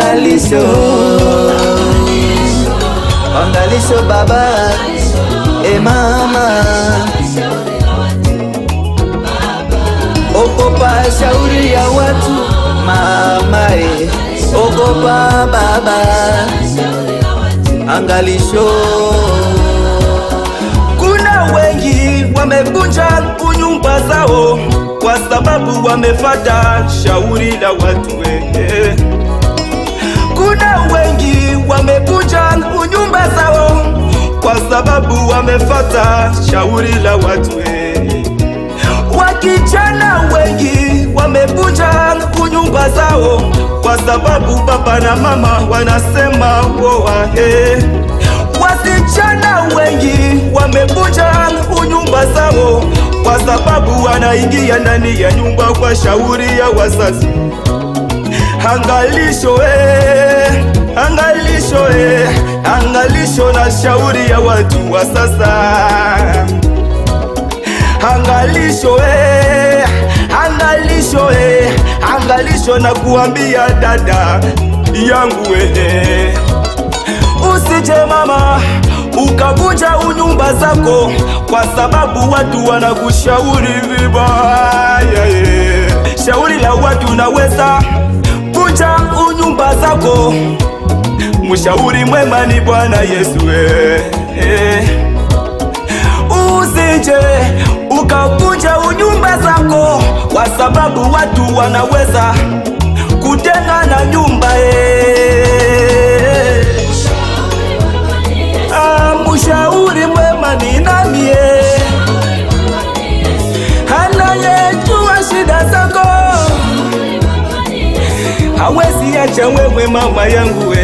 angalisho, angalisho baba, mama, ogopa shauri ya watu mama, ogopa baba, angalisho. Kuna wengi wamevunja nyumba zao kwa sababu wamefata shauri la watu Kuna wengi wamevunja nyumba zao kwa sababu wamefata shauri la watu Wakijana wengi wamevunja nyumba zao kwa sababu baba na mama wanasema woa Wasichana wengi wamevunja nyumba zao kwa sababu wanaingia ndani ya nyumba kwa shauri ya wazazi. Angalisho angalisho angalisho na shauri ya watu wa sasa. Angalisho angalisho angalisho na kuambia dada yangu usije mama ukavunja nyumba zako kwa sababu watu wanakushauri vibaya Shauri la watu naweza vunja nyumba zako, mshauri mwema ni Bwana Yesu Usije ukavunja nyumba zako kwa sababu watu wanaweza kutenga na nyumba Mshauri mwema ni nani anayejua shida zako, hawezi acha wewe mama yangu